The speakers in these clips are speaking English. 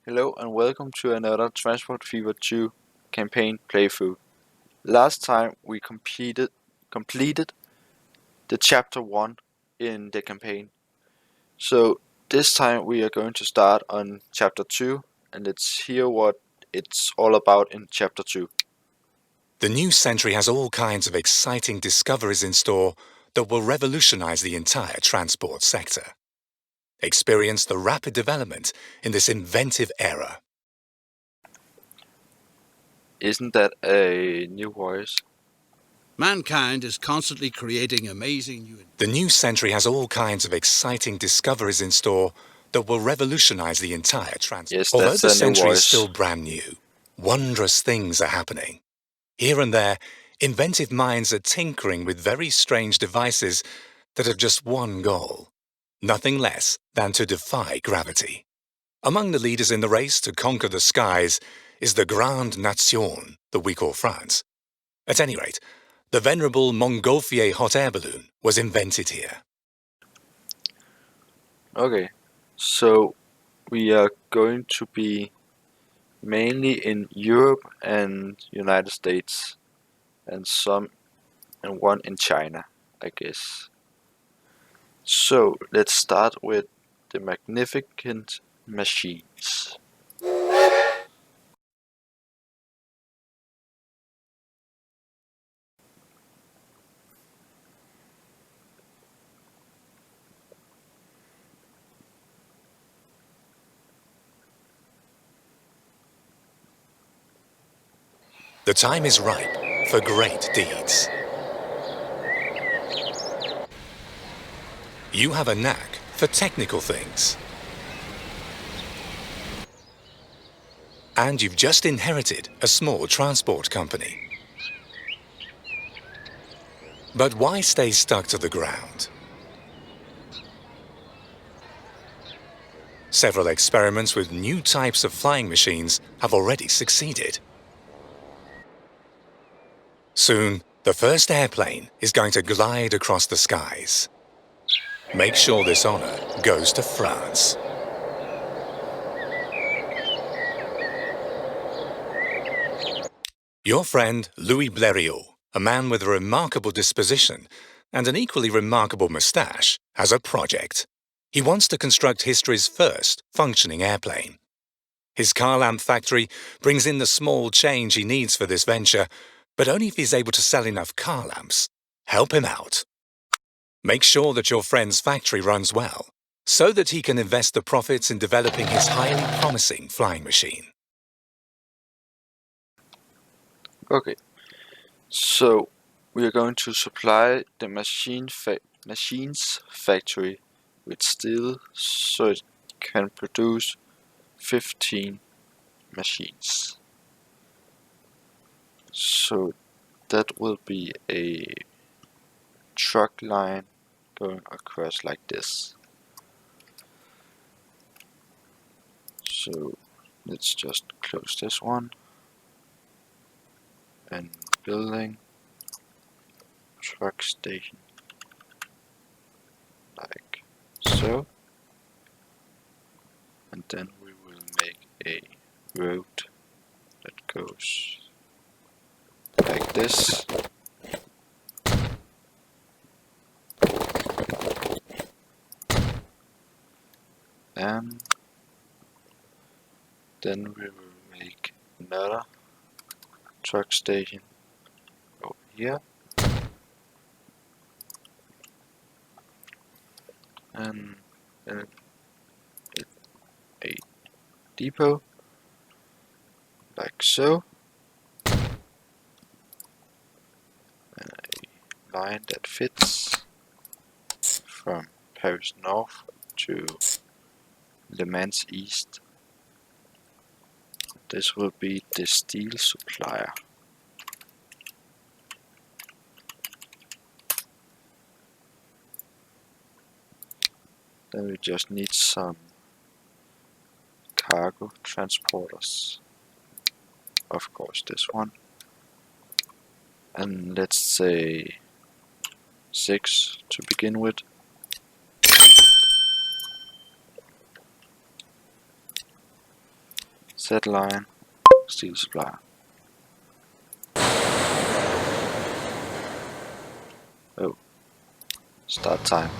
Hello and welcome to another Transport Fever 2 campaign playthrough. Last time we completed the chapter 1 in the campaign. So this time we are going to start on chapter 2 and let's hear what it's all about in chapter 2. The new century has all kinds of exciting discoveries in store that will revolutionize the entire transport sector. Experience the rapid development in this inventive era. Isn't that a new voice? Mankind is constantly creating amazing new... The new century has all kinds of exciting discoveries in store that will revolutionize the entire transport. Yes, Although that's the a new century is voice. still brand new, wondrous things are happening. Here and there, inventive minds are tinkering with very strange devices that have just one goal: nothing less than to defy gravity. Among the leaders in the race to conquer the skies is the Grande Nation that we call France. At any rate, the venerable Montgolfier hot air balloon was invented here. Okay, so we are going to be mainly in Europe and United States and one in China, I guess. So let's start with the magnificent machines. The time is ripe for great deeds. You have a knack for technical things. And you've just inherited a small transport company. But why stay stuck to the ground? Several experiments with new types of flying machines have already succeeded. Soon, the first airplane is going to glide across the skies. Make sure this honor goes to France. Your friend Louis Blériot, a man with a remarkable disposition and an equally remarkable moustache, has a project. He wants to construct history's first functioning airplane. His car lamp factory brings in the small change he needs for this venture, but only if he's able to sell enough car lamps. Help him out. Make sure that your friend's factory runs well, so that he can invest the profits in developing his highly promising flying machine. Okay, so we are going to supply the machines factory with steel so it can produce 15 machines. So that will be a truck line going across like this. So let's just close this one and building truck station like so, and then we will make a road that goes like this. And then we will make another truck station over here. And then a depot like so. And a line that fits from Paris North to Le Mans East. This will be the steel supplier. Then we just need some cargo transporters. Of course this one. And let's say 6 to begin with. Set line, steel supplier. Oh, start time.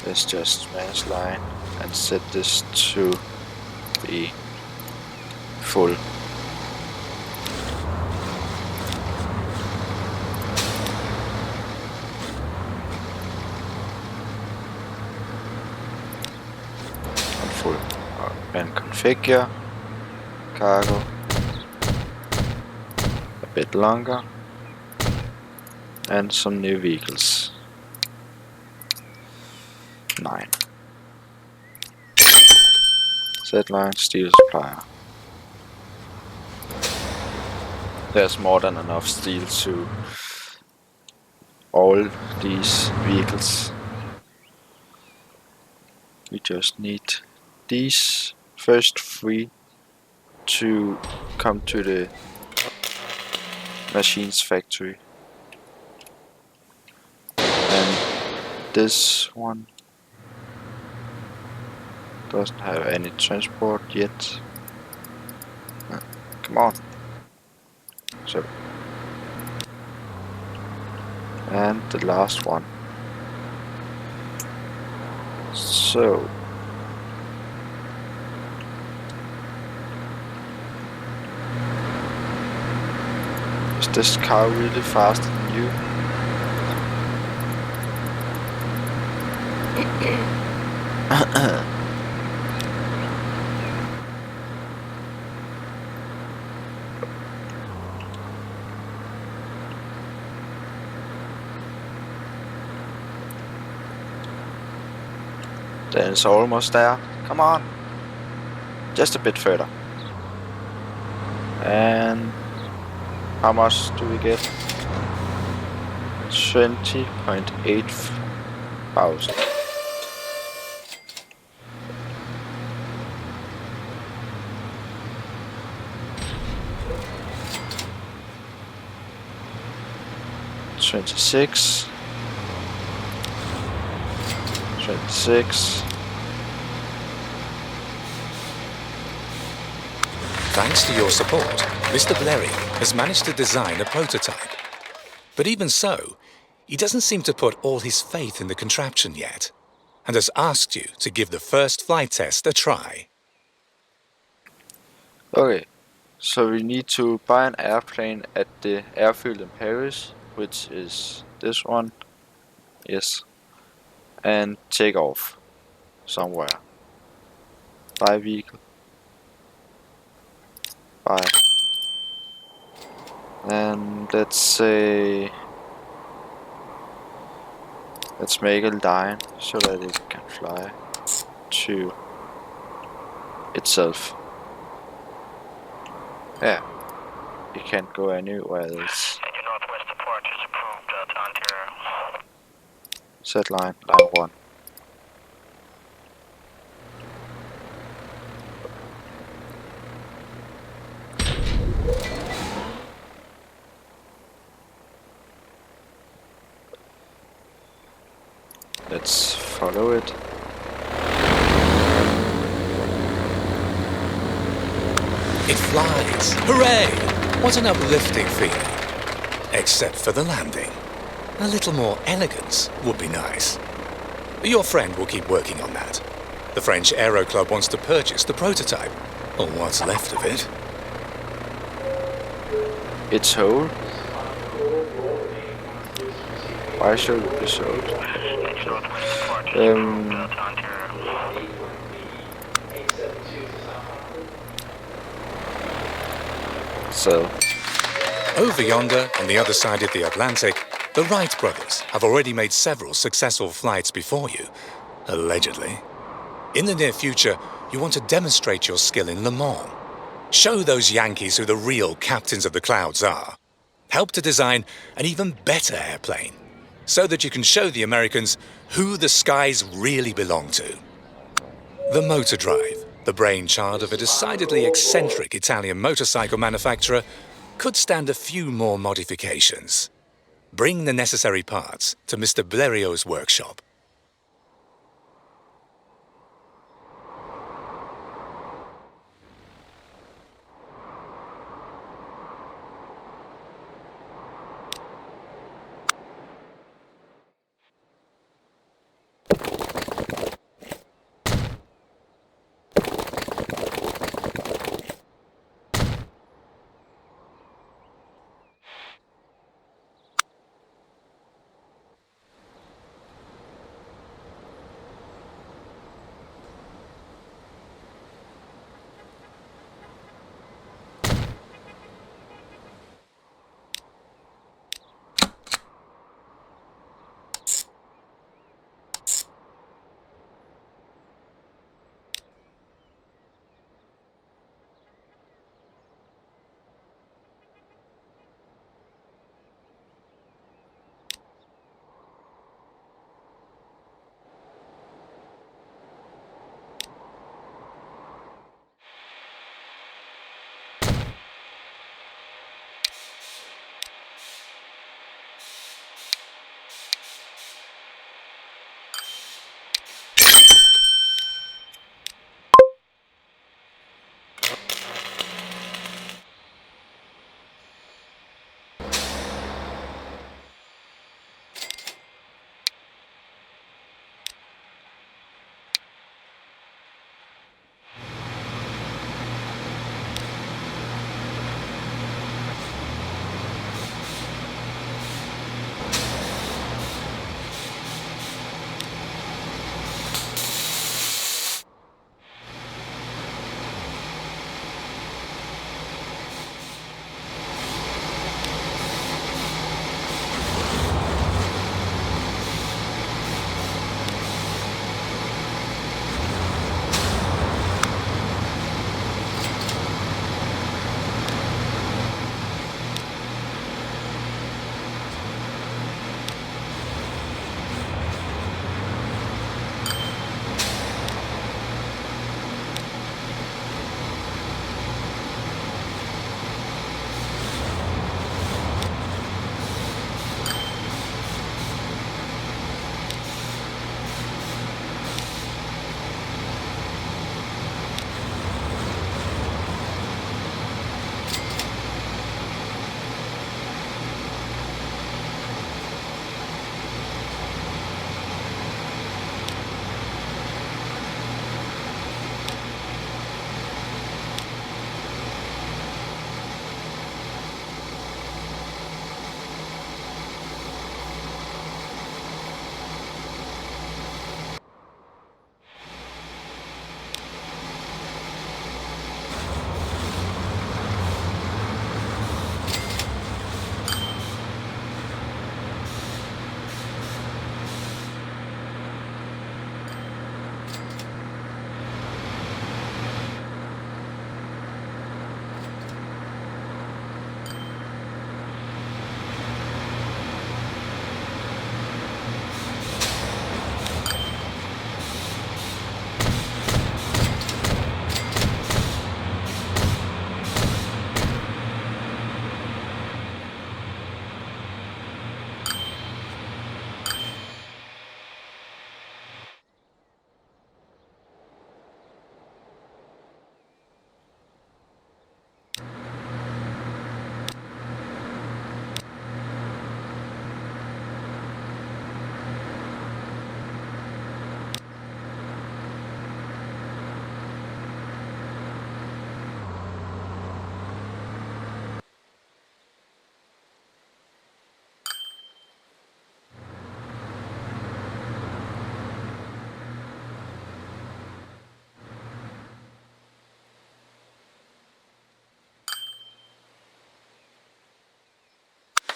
Let's just manage line and set this to be full. And full. And configure cargo a bit longer and some new vehicles. 9. Set line, steel supplier. There's more than enough steel to all these vehicles. We just need these first 3 to come to the machines factory. And this one doesn't have any transport yet. Come on. So. And the last one. So. Is this car really faster than you? Then it's almost there. Come on. Just a bit further. And how much do we get? 20.8 thousand. $26. Thanks to your support, Mr. Blériot has managed to design a prototype. But even so, he doesn't seem to put all his faith in the contraption yet, and has asked you to give the first flight test a try. Okay, so we need to buy an airplane at the airfield in Paris, which is this one. Yes. And take off somewhere. Buy vehicle. Buy. And let's say, let's make a line so that it can fly to itself. Yeah, it can't go anywhere else. Northwest departure is approved to Ontario. Set line, line 1. Let's follow it. It flies! Hooray! What an uplifting feeling. Except for the landing. A little more elegance would be nice. Your friend will keep working on that. The French Aero Club wants to purchase the prototype, or what's left of it. It's whole. Why should it be sold? So. Over yonder, on the other side of the Atlantic, the Wright brothers have already made several successful flights before you, allegedly. In the near future, you want to demonstrate your skill in Le Mans. Show those Yankees who the real captains of the clouds are. Help to design an even better airplane, so that you can show the Americans who the skies really belong to. The motor drive, the brainchild of a decidedly eccentric Italian motorcycle manufacturer, could stand a few more modifications. Bring the necessary parts to Mr. Blériot's workshop.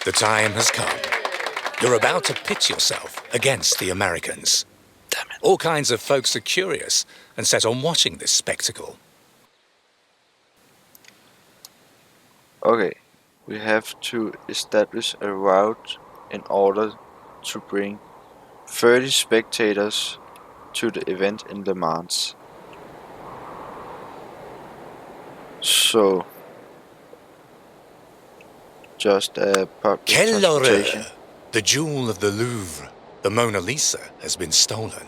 The time has come. You're about to pitch yourself against the Americans. Damn it. All kinds of folks are curious and set on watching this spectacle. Okay, we have to establish a route in order to bring 30 spectators to the event in Le Mans. So just a public Quelle transportation. horreur! The jewel of the Louvre, the Mona Lisa, has been stolen.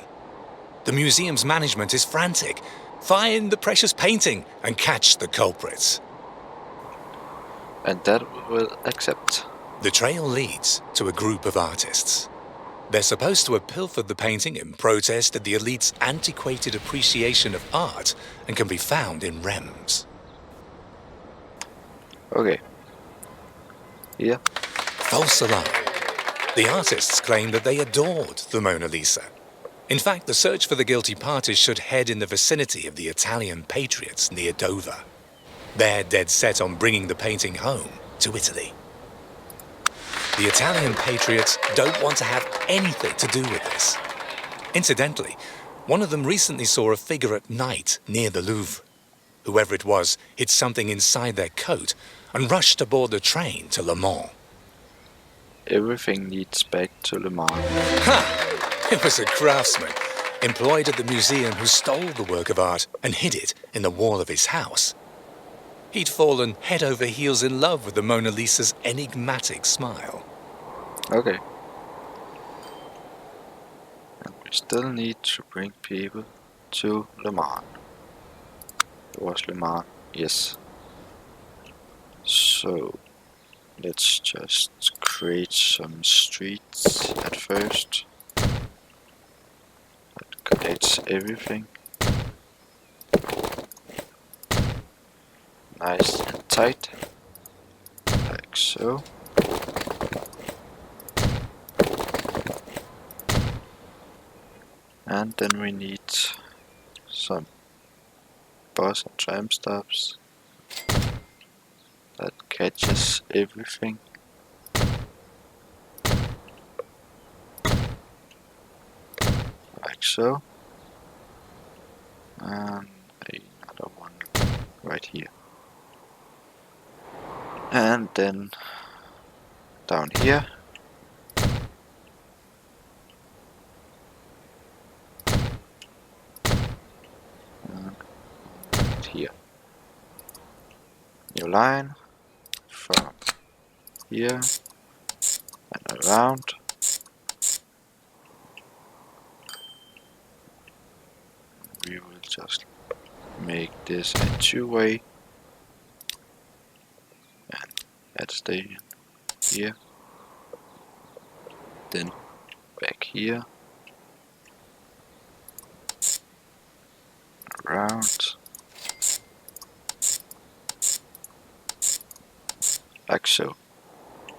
The museum's management is frantic. Find the precious painting and catch the culprits. And that we will accept. The trail leads to a group of artists. They're supposed to have pilfered the painting in protest at the elite's antiquated appreciation of art and can be found in Reims. Okay. Here. False alarm. The artists claim that they adored the Mona Lisa. In fact, the search for the guilty parties should head in the vicinity of the Italian patriots near Dover. They're dead set on bringing the painting home to Italy. The Italian patriots don't want to have anything to do with this. Incidentally, one of them recently saw a figure at night near the Louvre. Whoever it was hid something inside their coat and rushed aboard the train to Le Mans. Everything leads back to Le Mans. Ha! It was a craftsman employed at the museum who stole the work of art and hid it in the wall of his house. He'd fallen head over heels in love with the Mona Lisa's enigmatic smile. Okay. And we still need to bring people to Le Mans. It was Le Mans, yes. So, let's just create some streets at first. That connects everything. Nice and tight, like so. And then we need some bus and tram stops that catches everything. Like so. And another one right here. And then down here. And here. New line from here and around. We will just make this a two-way. At station here, then back here, around, like so,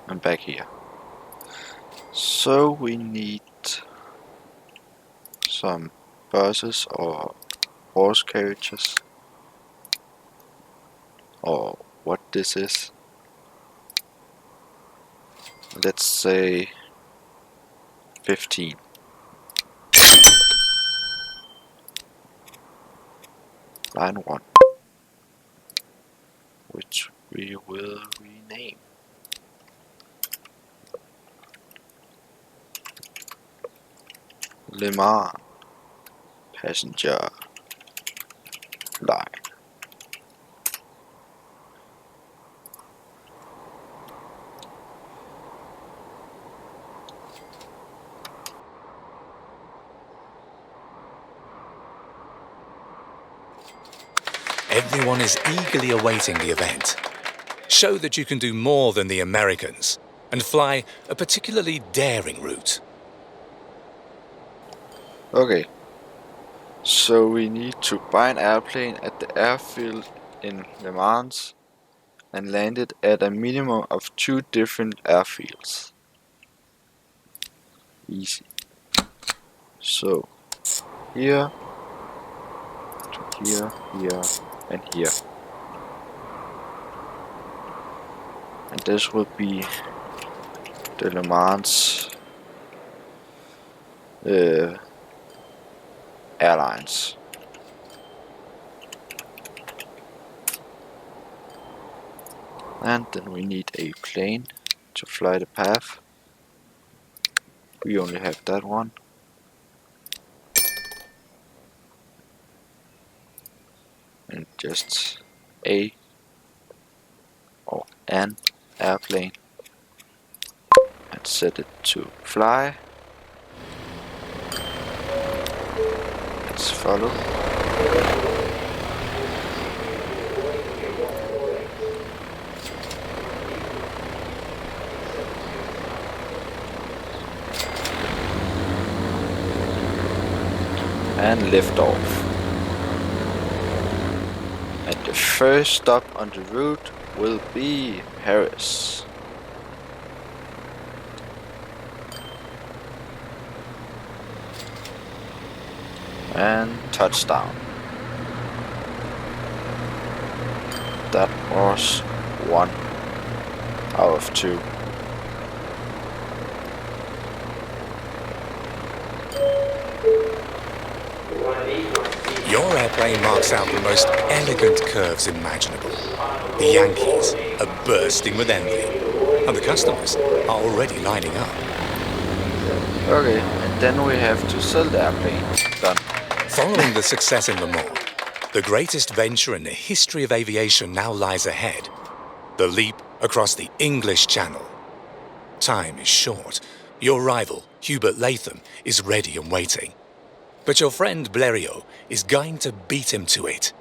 and back here. So we need some buses or horse carriages, or what this is. Let's say 15. Line 1, which we will rename. Le Mans passenger line. Everyone is eagerly awaiting the event. Show that you can do more than the Americans and fly a particularly daring route. Okay, so we need to buy an airplane at the airfield in Le Mans and land it at a minimum of 2 different airfields. Easy. So, here, to here, here, and here. And this will be the Le Mans airlines. And then we need a plane to fly the path. We only have that one. And just a or an airplane Let's set it to fly. Let's follow. And lift off. And the first stop on the route will be Paris. And touchdown. That was 1 out of 2. Your airplane marks out the most elegant curves imaginable. The Yankees are bursting with envy, and the customers are already lining up. Okay, and then we have to sell the airplane. Done. Following the success in Le Mans, the greatest venture in the history of aviation now lies ahead. The leap across the English Channel. Time is short. Your rival, Hubert Latham, is ready and waiting. But your friend Blériot is going to beat him to it.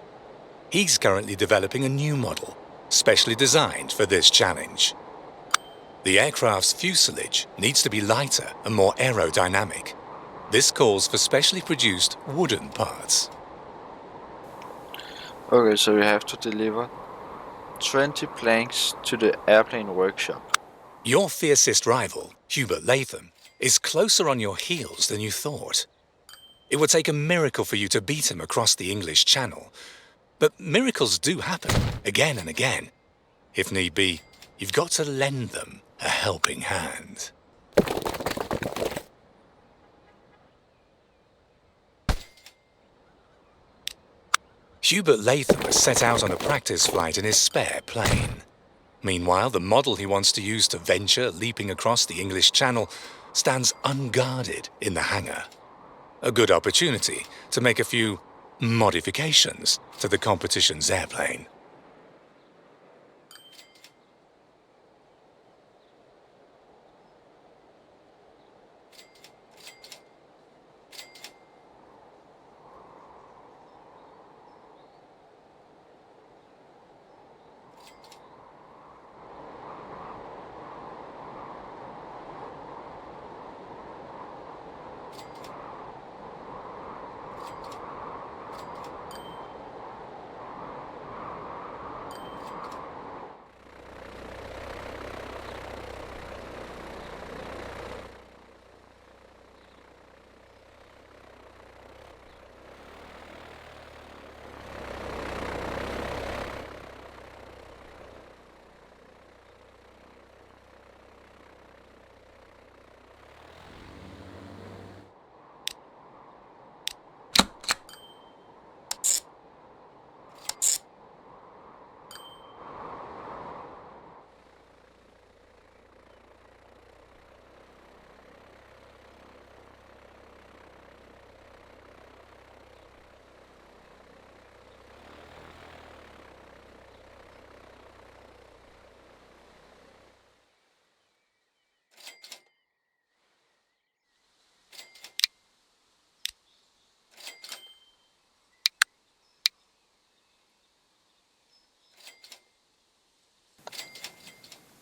He's currently developing a new model, specially designed for this challenge. The aircraft's fuselage needs to be lighter and more aerodynamic. This calls for specially produced wooden parts. Okay, so we have to deliver 20 planks to the airplane workshop. Your fiercest rival, Hubert Latham, is closer on your heels than you thought. It would take a miracle for you to beat him across the English Channel. But miracles do happen, again and again. If need be, you've got to lend them a helping hand. Hubert Latham has set out on a practice flight in his spare plane. Meanwhile, the model he wants to use to venture leaping across the English Channel stands unguarded in the hangar. A good opportunity to make a few modifications to the competition's airplane.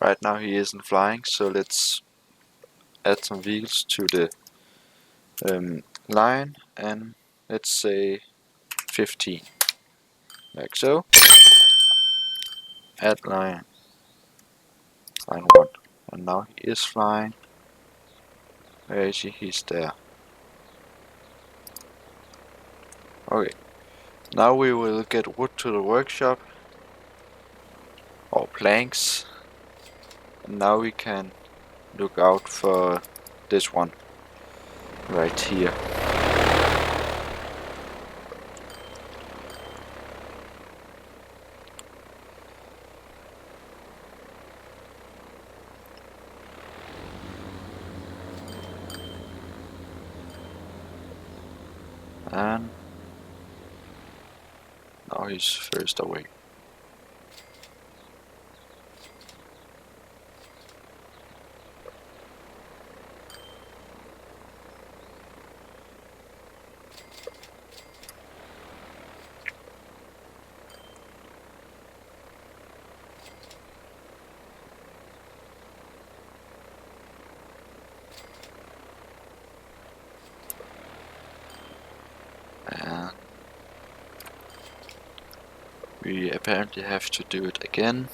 Right now he isn't flying, so let's add some wheels to the line, and let's say 15, like so. Add line 1, and now he is flying. Where is he? He's there. Okay, now we will get wood to the workshop, or planks, and now we can look out for this one right here. And now he's first away. We apparently have to do it again.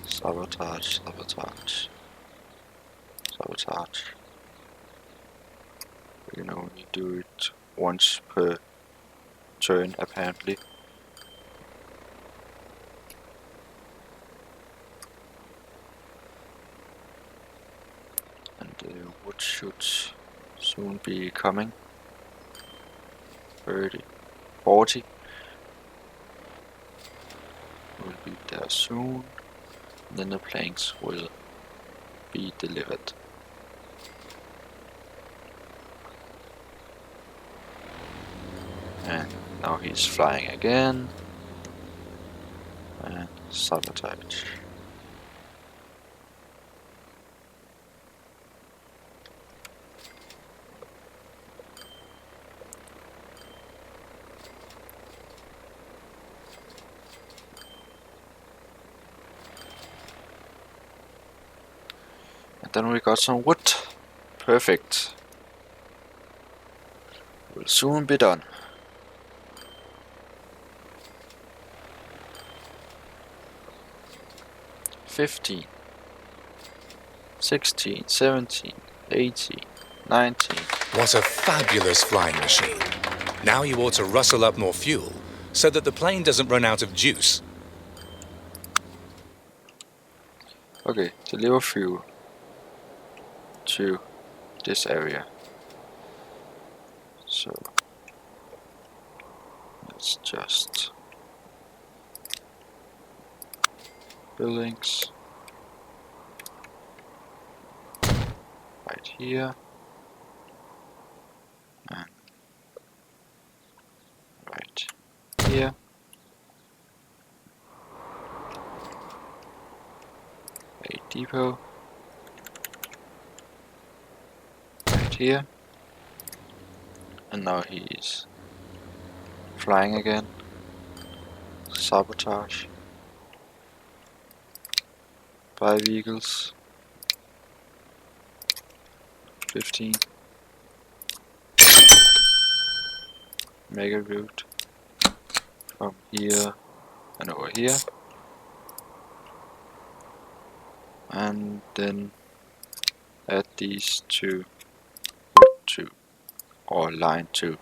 Sabotage, sabotage, sabotage. We can only do it once per turn, apparently. And the wood should soon be coming. 30, 40. Will be there soon. And then the planks will be delivered. And now he's flying again. And sabotage. And then we got some wood. Perfect. Will soon be done. $15, $16, $17, $18, $19. What a fabulous flying machine. Now you ought to rustle up more fuel so that the plane doesn't run out of juice. Okay, deliver fuel to this area. So let's just buildings right here and right here. A depot right here. And now he's flying again. Sabotage. 5 vehicles. 15. Mega route from here and over here. And then add these to route 2 or line 2.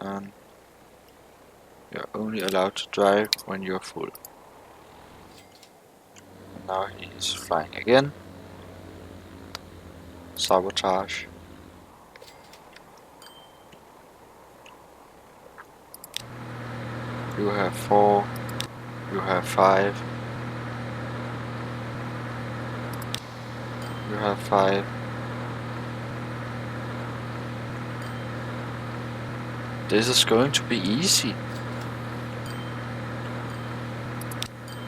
And you're only allowed to drive when you're full. And now he's flying again. Sabotage. You have 4. You have 5. You have 5. This is going to be easy.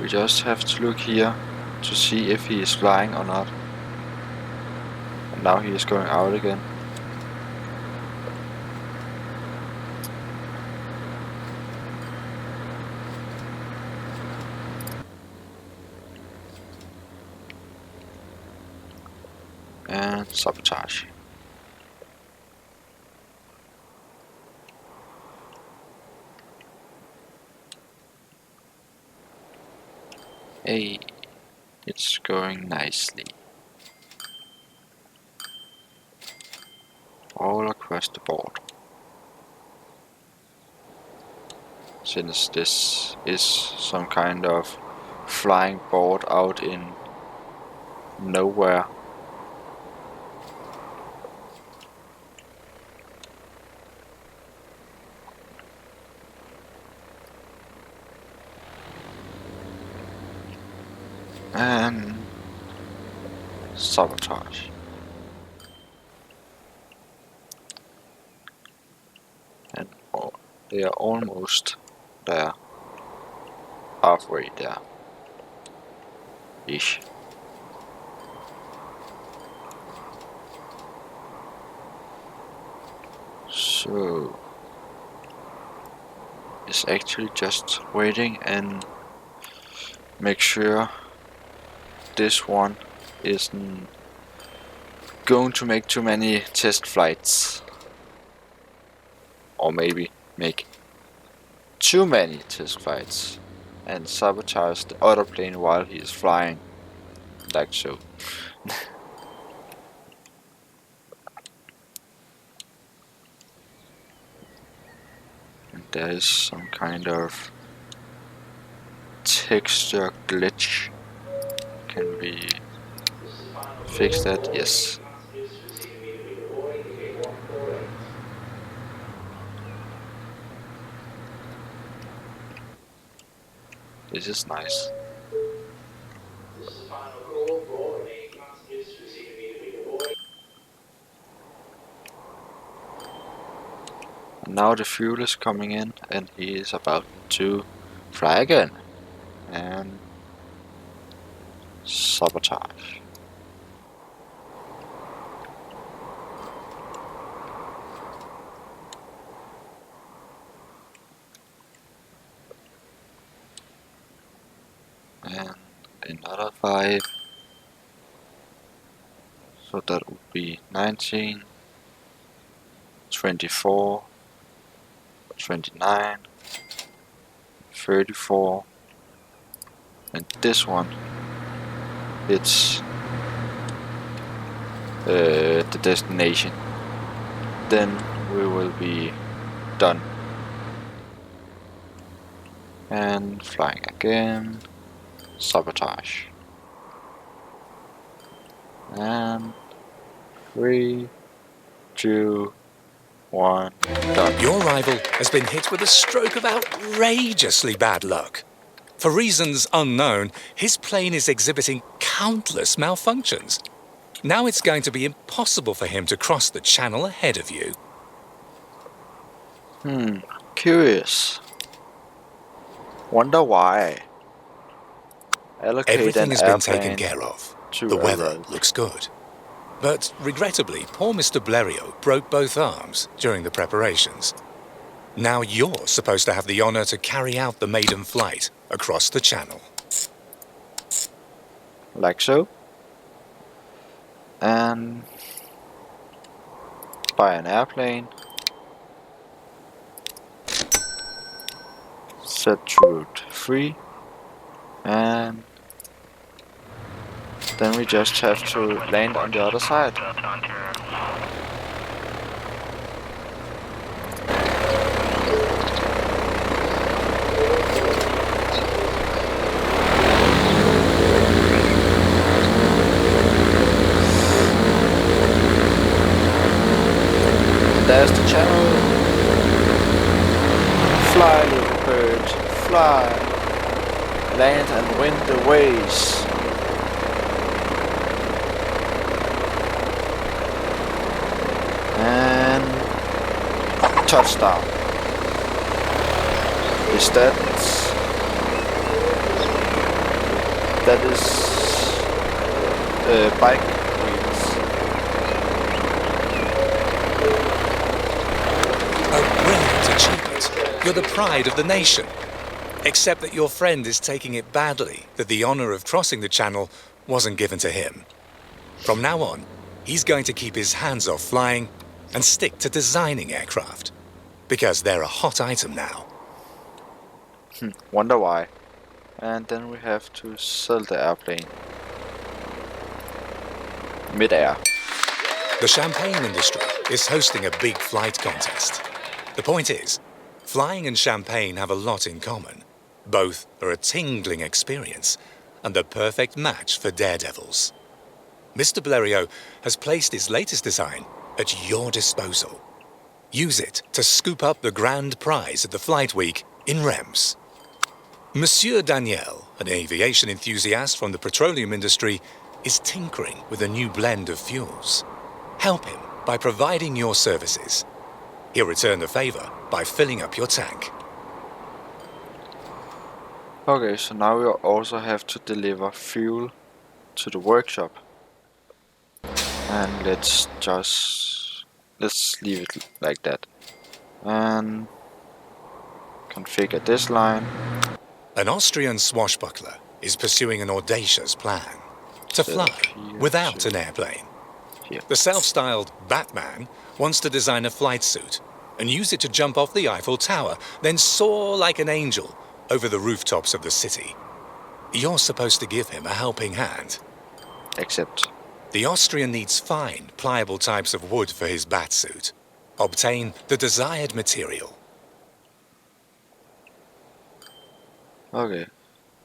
We just have to look here to see if he is flying or not. And now he is going out again. And sabotage. Hey, it's going nicely. All across the board. Since this is some kind of flying board out in nowhere. And sabotage. And they are almost there. Halfway there. Ish. So is actually just waiting and make sure this one isn't going to make too many test flights, or maybe make too many test flights and sabotage the other plane while he is flying, like so. And there is some kind of texture glitch. Can we fix that? Yes. This is nice. And now the fuel is coming in and he is about to fly again. And sabotage. And another 5. So that would be 19, 24, 29, 34. And this one, it's the destination. Then we will be done. And flying again. Sabotage. And 3, 2, 1, done. Your rival has been hit with a stroke of outrageously bad luck. For reasons unknown, his plane is exhibiting countless malfunctions. Now it's going to be impossible for him to cross the channel ahead of you. Curious. Wonder why. Allocate Everything an has been airplane taken care of. to The a weather road. looks good. But regrettably, poor Mr. Blériot broke both arms during the preparations. Now you're supposed to have the honor to carry out the maiden flight across the channel. Like so. And buy an airplane. Set route 3. And then we just have to land on the other side. Delta Ontario. There's the channel. Fly, little bird, fly. Land and win the waves. And touchdown. Is that is bike wheels. A brilliant achievement. You're the pride of the nation. Except that your friend is taking it badly that the honor of crossing the channel wasn't given to him. From now on, he's going to keep his hands off flying and stick to designing aircraft. Because they're a hot item now. Wonder why. And then we have to sell the airplane. Mid-air. The champagne industry is hosting a big flight contest. The point is, flying and champagne have a lot in common. Both are a tingling experience and the perfect match for daredevils. Mr. Blériot has placed his latest design at your disposal. Use it to scoop up the grand prize at the Flight Week in Reims. Monsieur Daniel, an aviation enthusiast from the petroleum industry, is tinkering with a new blend of fuels. Help him by providing your services. He'll return the favor by filling up your tank. Okay, so now we also have to deliver fuel to the workshop. And let's leave it like that. And configure this line. An Austrian swashbuckler is pursuing an audacious plan to fly without an airplane. Here. The self-styled Batman wants to design a flight suit and use it to jump off the Eiffel Tower, then soar like an angel over the rooftops of the city. You're supposed to give him a helping hand. Accept. The Austrian needs fine, pliable types of wood for his batsuit. Obtain the desired material. Okay,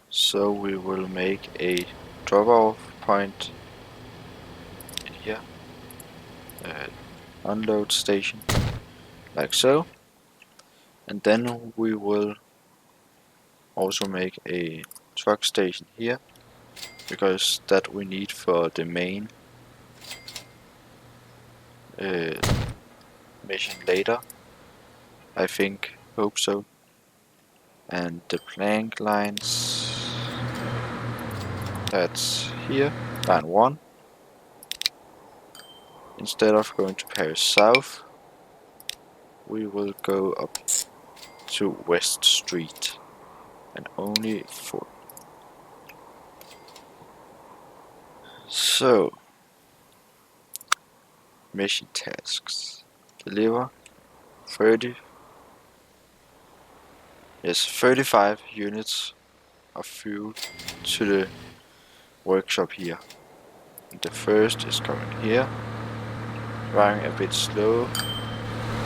so we will make a drop-off point here, unload station, like so, and then we will also make a truck station here, because that we need for the main mission later, I think, hope so. And the plank lines, that's here, line 1. Instead of going to Paris South, we will go up to West Street, and only 4. So, mission tasks. Deliver 35 units of fuel to the workshop here. And the first is coming here, driving a bit slow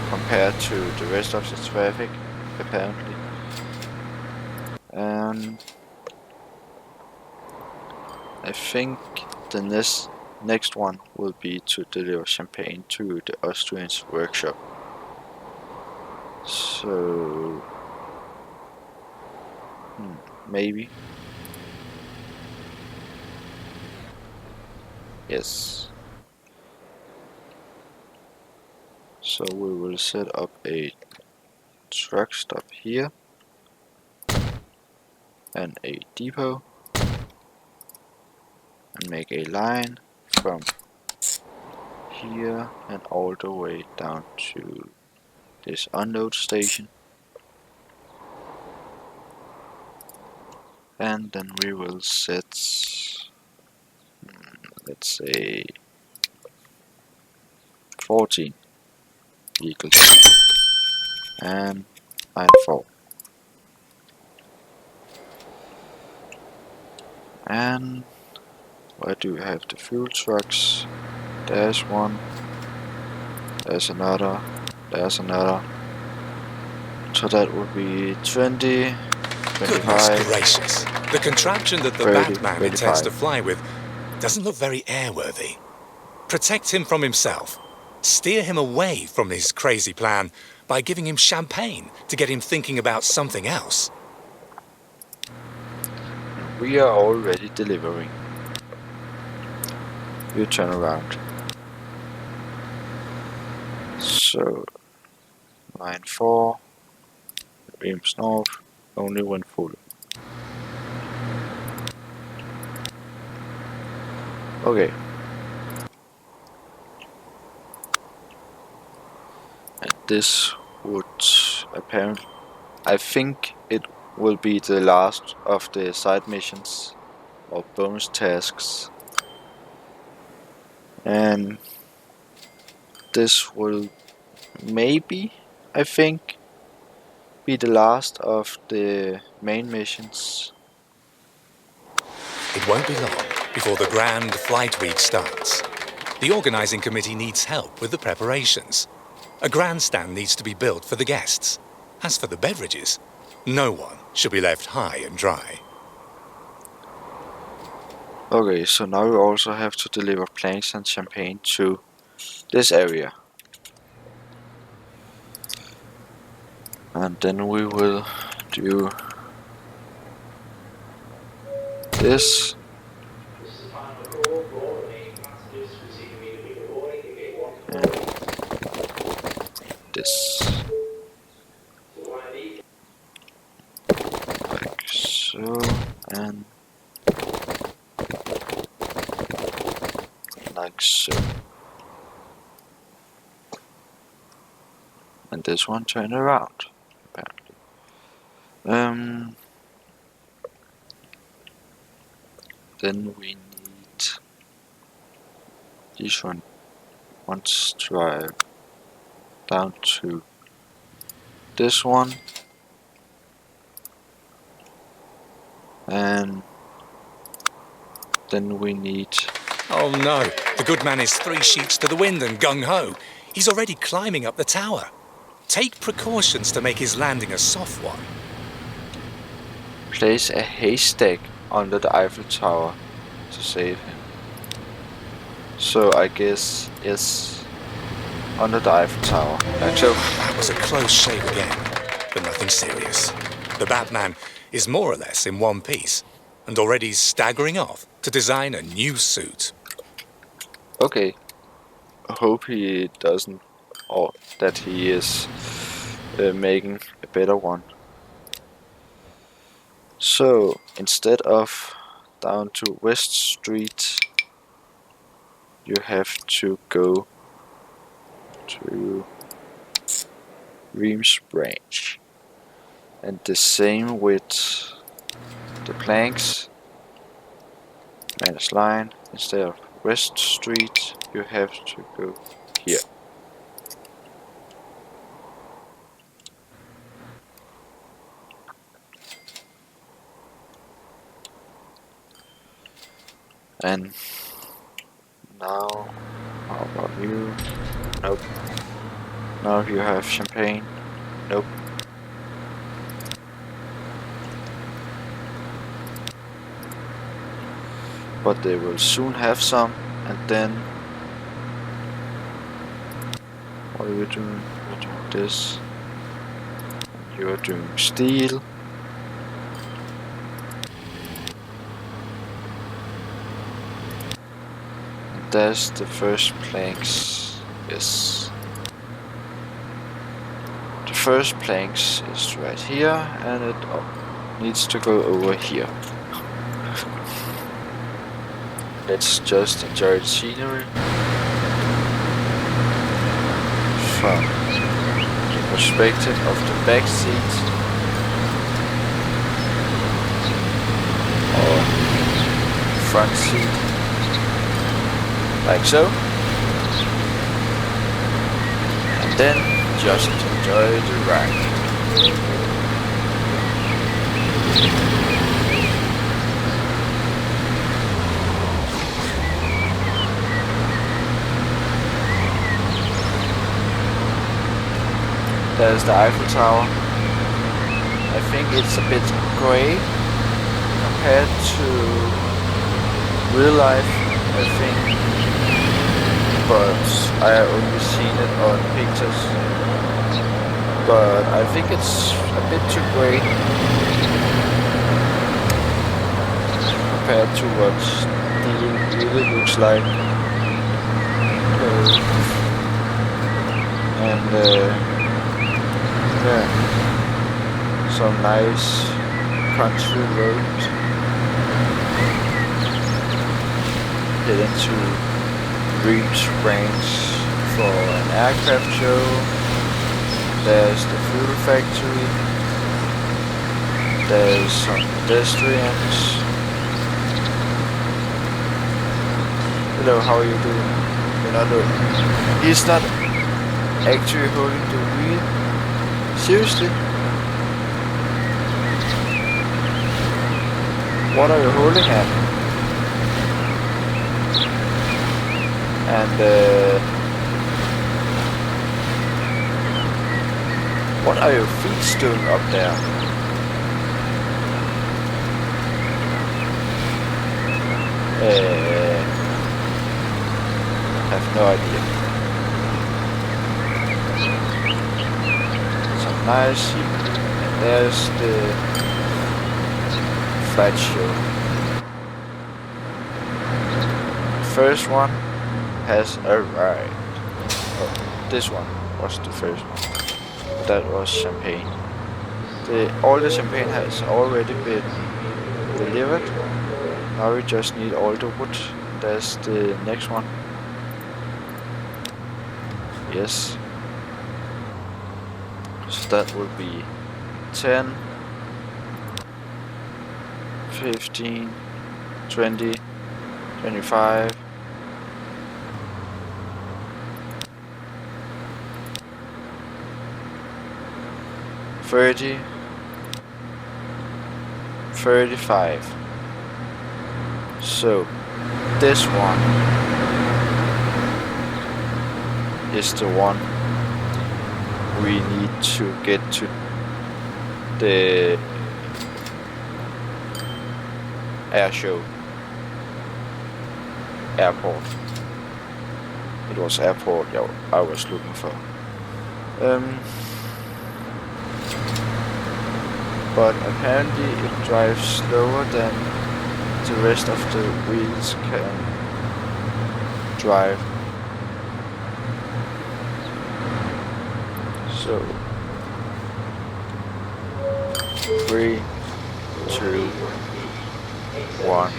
compared to the rest of the traffic, apparently. And I think the next one will be to deliver champagne to the Austrian's workshop. So maybe. Yes. So we will set up a truck stop here and a depot and make a line from here and all the way down to this unload station. And then we will set, let's say, 14 vehicles and line 4. And where do we have the fuel trucks? There's one, there's another, there's another. So that would be 20, 25. Goodness gracious. The contraption that the 30, Batman 35. intends to fly with doesn't look very airworthy. Protect him from himself. Steer him away from his crazy plan by giving him champagne to get him thinking about something else. We are already delivering. You turn around. So, line 4, beams north, only when full. Okay. And this would apparently, I think it will be the last of the side missions or bonus tasks. And this will maybe, I think, be the last of the main missions. It won't be long before the grand flight week starts. The organizing committee needs help with the preparations. A grandstand needs to be built for the guests. As for the beverages, no one should be left high and dry. Okay, so now we also have to deliver planks and champagne to this area. And then we will do this. And this. Like so, and like so. And this one turn around, apparently. Then we need this one. Once drive down to this one, and then we need. Oh no, the good man is 3 sheets to the wind and gung-ho. He's already climbing up the tower. Take precautions to make his landing a soft one. Place a haystack under the Eiffel Tower to save him. So I guess it's under the Eiffel Tower, like so. That was a close shave again, but nothing serious. The Batman is more or less in one piece, and already staggering off to design a new suit. Okay. I hope he doesn't, or that he is making a better one. So instead of down to West Street, you have to go to Reims branch, and the same with the planks. Manage line, instead of West Street, you have to go here. And now, how about you? Nope. Now you have champagne. Nope. But they will soon have some, and then what are you doing? You're doing this. And you're doing steel. And there's the first planks. Yes. The first planks is right here, and it needs to go over here. Let's just enjoy the scenery from the perspective of the back seat or front seat, like so, and then just enjoy the ride. There's the Eiffel Tower. I think it's a bit grey compared to real life, I think, but I have only seen it on pictures. But I think it's a bit too grey compared to what steel really looks like. Yeah, some nice country road. Head into Reims branch for an aircraft show. There's the fuel factory. There's some pedestrians. Hello, how are you doing? You're not doing. He's not actually holding the wheel. Seriously? What are you holding at? And what are your feet doing up there? I have no idea. Nice, and there's the flight show. The first one has arrived. Oh, this one was the first one. That was champagne. All the champagne has already been delivered. Now we just need all the wood. There's the next one. Yes. So that will be 10, 15, 20, 25. 30, 35. So this one is the one we need to get to the air show. Airport. It was airport I was looking for. But apparently it drives slower than the rest of the wheels can drive. So 3, 2, 1.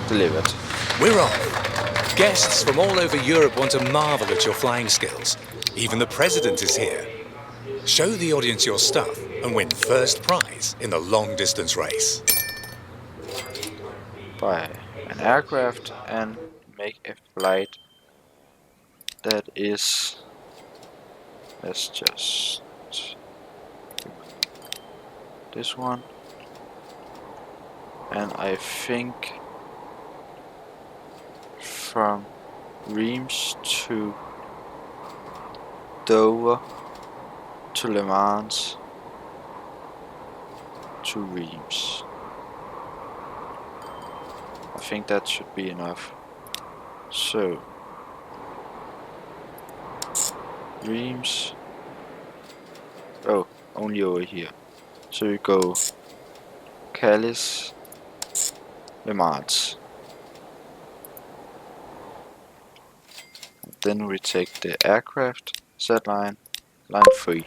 Delivered. We're off. Guests from all over Europe want to marvel at your flying skills. Even the president is here. Show the audience your stuff and win first prize in the long-distance race. Buy an aircraft and make a flight that is, let's just this one, and I think from Reims to Dover to Le Mans to Reims. I think that should be enough. So Reims, oh, only over here. So we go Calais, Le Mans. Then we take the aircraft, Z line, line 3.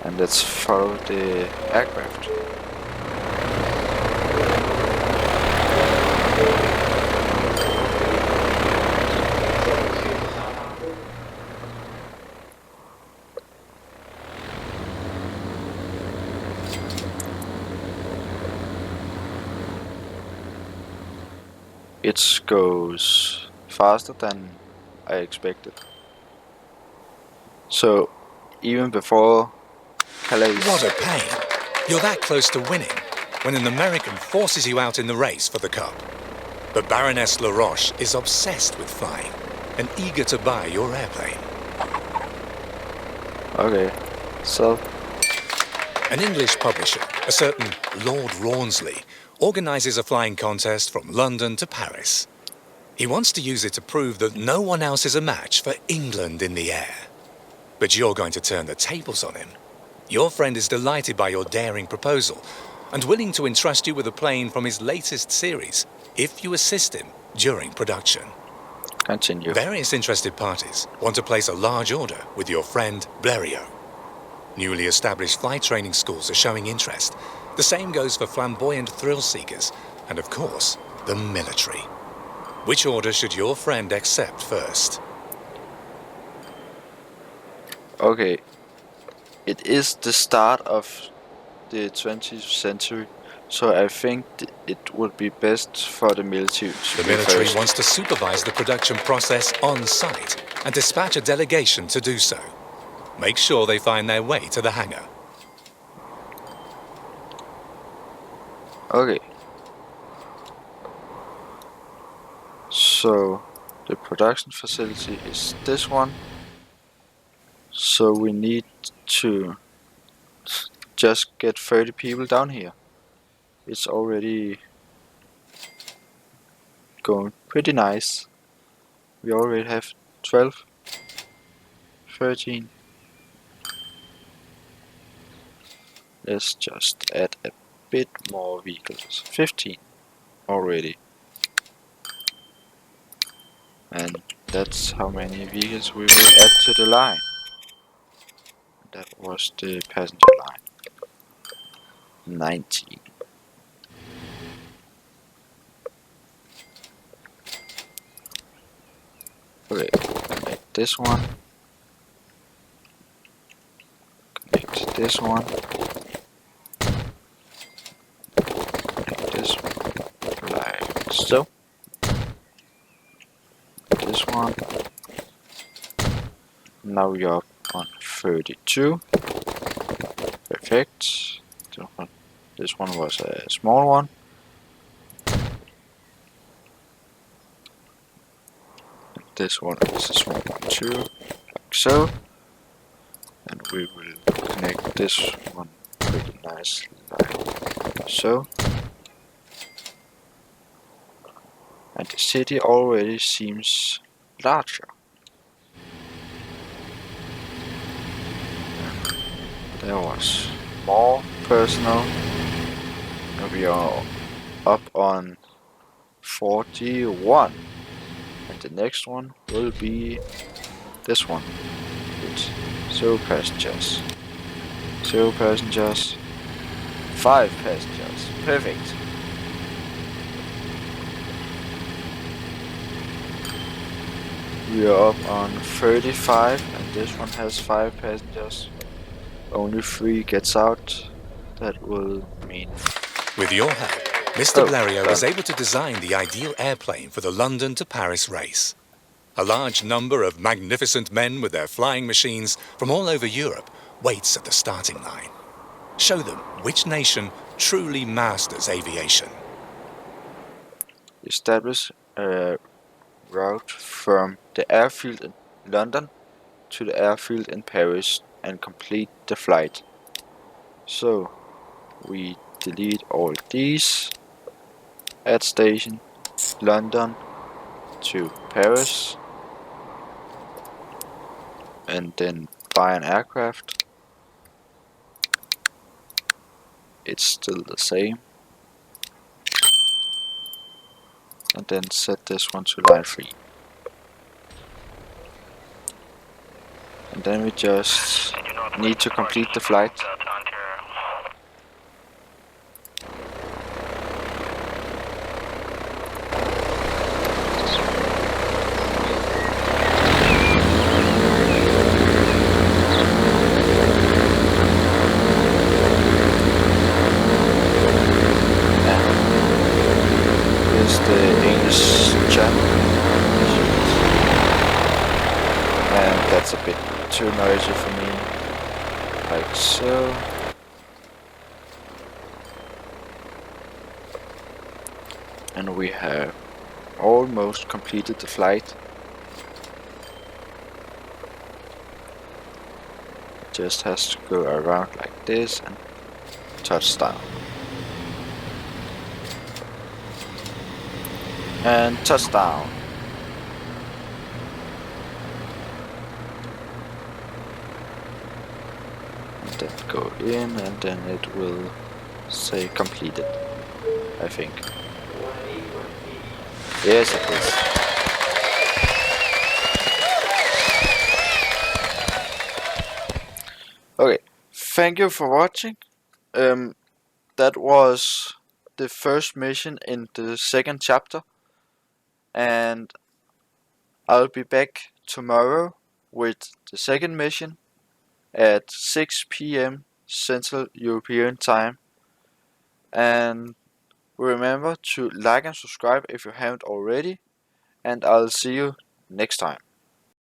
And let's follow the aircraft. It goes faster than I expected. So even before Calais. What a pain. You're that close to winning when an American forces you out in the race for the cup. But Baroness La Roche is obsessed with flying and eager to buy your airplane. Okay, so An English publisher, a certain Lord Rawnsley, organises a flying contest from London to Paris. He wants to use it to prove that no one else is a match for England in the air. But you're going to turn the tables on him. Your friend is delighted by your daring proposal and willing to entrust you with a plane from his latest series if you assist him during production. continue. Various interested parties want to place a large order with your friend Blériot. Newly established flight training schools are showing interest. The same goes for flamboyant thrill seekers and, of course, the military. Which order should your friend accept first? Okay, it is the start of the 20th century, so I think it would be best for the military to The be military first. wants to supervise the production process on site and dispatch a delegation to do so. Make sure they find their way to the hangar. Okay. So the production facility is this one. So we need to just get 30 people down here. It's already going pretty nice. We already have 12, 13. Let's just add a bit more vehicles. 15 already. And that's how many vehicles we will add to the line. That was the passenger line. 19. Okay, make this one. Connect this one. so. This one. Now we are on 32. Perfect. This one was a small one. This one is a small one too, like so. And we will connect this one pretty nice like so. And the city already seems larger. There was more personal. And we are up on 41. And the next one will be this one with 0 passengers. 0 passengers. 5 passengers. Perfect. We are up on 35 and this one has 5 passengers. Only 3 gets out. That will mean... With your help, Mr. Blériot was able to design the ideal airplane for the London to Paris race. A large number of magnificent men with their flying machines from all over Europe waits at the starting line. Show them which nation truly masters aviation. Establish a route from the airfield in London to the airfield in Paris and complete the flight. So we delete all these. Add station London to Paris and then buy an aircraft. It's still the same. And then set this one to line 3. And then we just need to complete the flight. Here's the English channel. And that's a bit too noisy for me. Like so. And we have almost completed the flight. It just has to go around like this and touch down. And touchdown. And then go in and then it will say completed, I think. Yes, it is. Okay, thank you for watching. That was the first mission in the second chapter. And I'll be back tomorrow with the second mission at 6 p.m. Central European Time. And remember to like and subscribe if you haven't already. And I'll see you next time.